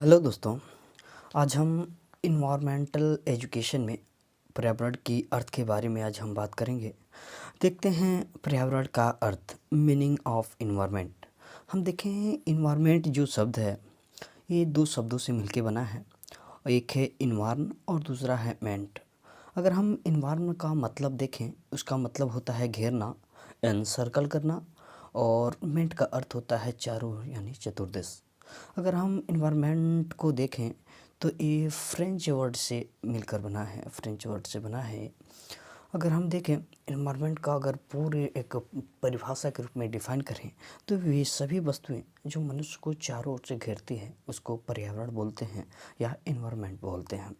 Hello दोस्तों। आज हम इन्वायरमेंटल एजुकेशन में पर्यावरण की अर्थ के बारे में आज हम बात करेंगे। देखते हैं पर्यावरण का अर्थ, मीनिंग ऑफ इन्वायरमेंट। हम देखें इन्वायरमेंट जो शब्द है ये दो शब्दों से मिलके बना है। एक है इन्वार्न और दूसरा है मेंट। अगर हम इन्वार्न का मतलब देखें, उसका मतलब होता है घेरना, एनसर्कल करना, और मेंट का अर्थ होता है चारों ओर यानी चतुर्दिश। अगर हम इन्वायरमेंट को देखें तो ये फ्रेंच वर्ड से मिलकर बना है, फ्रेंच वर्ड से बना है। अगर हम देखें इन्वायरमेंट का अगर पूरे एक परिभाषा के रूप में डिफाइन करें तो वे सभी वस्तुएं जो मनुष्य को चारों ओर से घेरती हैं उसको पर्यावरण बोलते हैं या इन्वायरमेंट बोलते हैं।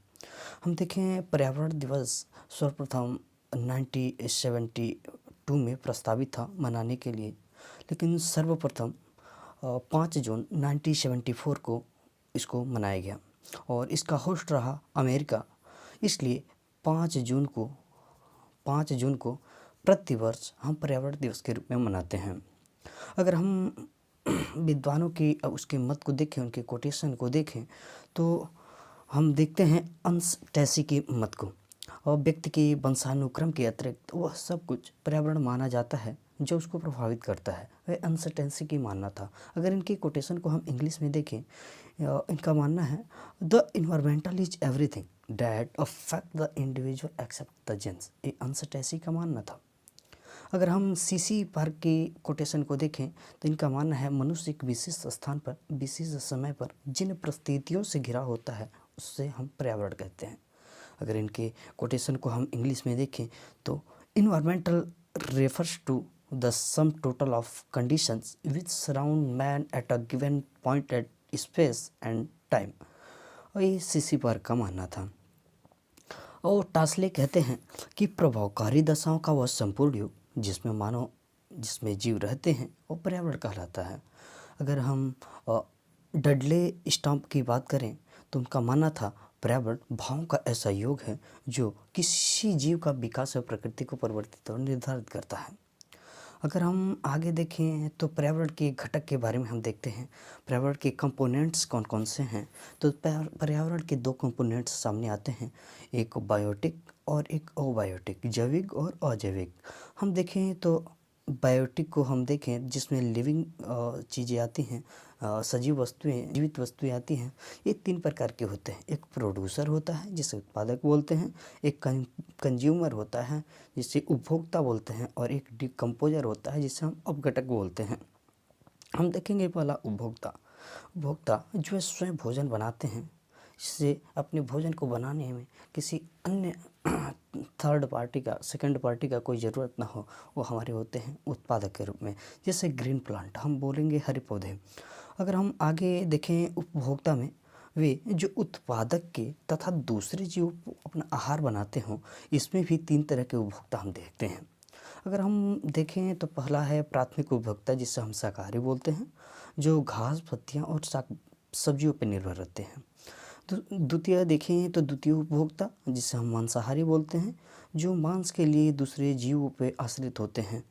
हम देखें पर्यावरण दिवस सर्वप्रथम 1972 में प्रस्तावित था मनाने के लिए, लेकिन सर्वप्रथम 5 जून 1974 को इसको मनाया गया और इसका होस्ट रहा अमेरिका। इसलिए 5 जून को 5 जून को प्रतिवर्ष हम पर्यावरण दिवस के रूप में मनाते हैं। अगर हम विद्वानों की उसके मत को देखें, उनके कोटेशन को देखें, तो हम देखते हैं अंश टैसी के मत को, और व्यक्ति के वंशानुक्रम के अतिरिक्त वह सब कुछ पर्यावरण माना जाता है जो उसको प्रभावित करता है। वह अनसर्टेंसी की मानना था। अगर इनकी कोटेशन को हम इंग्लिश में देखें, इनका मानना है the environmental is everything that affect the individual except the genes. ये अनसर्टेंसी का मानना था। अगर हम सीसी पार्क की कोटेशन को देखें तो इनका मानना है मनुष्य एक विशिष्ट स्थान पर विशिष्ट समय पर जिन परिस्थितियों से घिरा होता है उससे हम पर्यावरण कहते हैं। अगर इनके कोटेशन को हम इंग्लिश में देखें तो environmental refers to the sum total of conditions which surround man at a given point at space and time. और ये सीसी पार्क का मानना था। और टास्ले कहते हैं कि प्रभावकारी दशाओं का वह संपूर्ण योग जिसमें जीव रहते हैं वो पर्यावरण कहलाता है। अगर हम डडले स्टम्प की बात करें तो उनका मानना था पर्यावरण भावों का ऐसा योग है जो किसी जीव का विकास और प्रकृति को परिवर्तित और निर्धारित करता है। अगर हम आगे देखें तो पर्यावरण के घटक के बारे में हम देखते हैं पर्यावरण के कंपोनेंट्स कौन कौन से हैं। तो पर्यावरण के दो कंपोनेंट्स सामने आते हैं, एक बायोटिक और एक अबायोटिक, जैविक और अजैविक। हम देखें तो बायोटिक को हम देखें जिसमें लिविंग चीज़ें आती हैं, सजीव वस्तुएं, जीवित वस्तुएं आती हैं। ये 3 प्रकार के होते हैं। एक प्रोड्यूसर होता है जिसे उत्पादक बोलते हैं, एक कंज्यूमर होता है जिसे उपभोक्ता बोलते हैं, और एक डिकम्पोजर होता है जिसे हम अपघटक बोलते हैं। हम देखेंगे पहला उपभोक्ता। उपभोक्ता जो स्वयं भोजन बनाते हैं, इससे अपने भोजन को बनाने में किसी अन्य थर्ड पार्टी का, सेकंड पार्टी का कोई ज़रूरत ना हो, वो हमारे होते हैं उत्पादक के रूप में। जैसे ग्रीन प्लांट, हम बोलेंगे हरे पौधे। अगर हम आगे देखें उपभोक्ता में, वे जो उत्पादक के तथा दूसरे जीव अपना आहार बनाते हों, इसमें भी 3 तरह के उपभोक्ता हम देखते हैं। अगर हम देखें तो पहला है प्राथमिक उपभोक्ता जिसे हम शाकाहारी बोलते हैं, जो घास, पत्तियाँ और सब्जियों पर निर्भर रहते हैं। तो द्वितीय देखें तो द्वितीय उपभोक्ता जिसे हम मांसाहारी बोलते हैं, जो मांस के लिए दूसरे जीवों पर आश्रित होते हैं,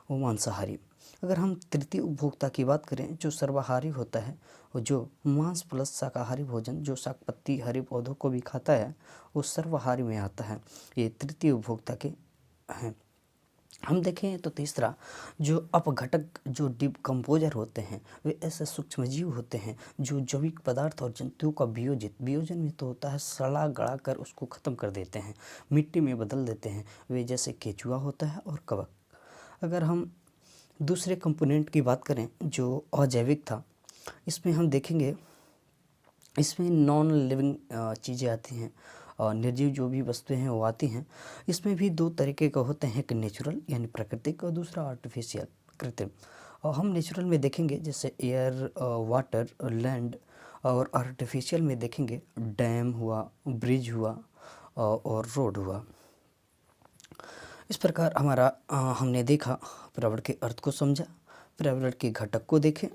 वो मांसाहारी। अगर हम तृतीय उपभोक्ता की बात करें जो सर्वाहारी होता है, और जो मांस प्लस शाकाहारी भोजन जो शाक पत्ती हरे पौधों को भी खाता है, वो सर्वाहारी में आता है। ये तृतीय उपभोक्ता के हैं। हम देखें तो तीसरा जो अपघटक, जो डिकम्पोजर होते हैं, वे ऐसे सूक्ष्मजीव होते हैं जो जैविक पदार्थ और जंतुओं का वियोजन में तो होता है, सड़ा गड़ा कर उसको ख़त्म कर देते हैं, मिट्टी में बदल देते हैं। वे जैसे केचुआ होता है और कवक। अगर हम दूसरे कंपोनेंट की बात करें जो अजैविक था, इसमें हम देखेंगे इसमें नॉन लिविंग चीज़ें आती हैं, और निर्जीव जो भी वस्तुएं हैं वो आती हैं। इसमें भी 2 तरीके का होते हैं, एक नेचुरल यानी प्राकृतिक और दूसरा आर्टिफिशियल, कृत्रिम। और हम नेचुरल में देखेंगे जैसे एयर, वाटर, लैंड, और आर्टिफिशियल में देखेंगे डैम हुआ, ब्रिज हुआ, और रोड हुआ। इस प्रकार हमने देखा पर्यावरण के अर्थ को समझा, पर्यावरण के घटक को देखें,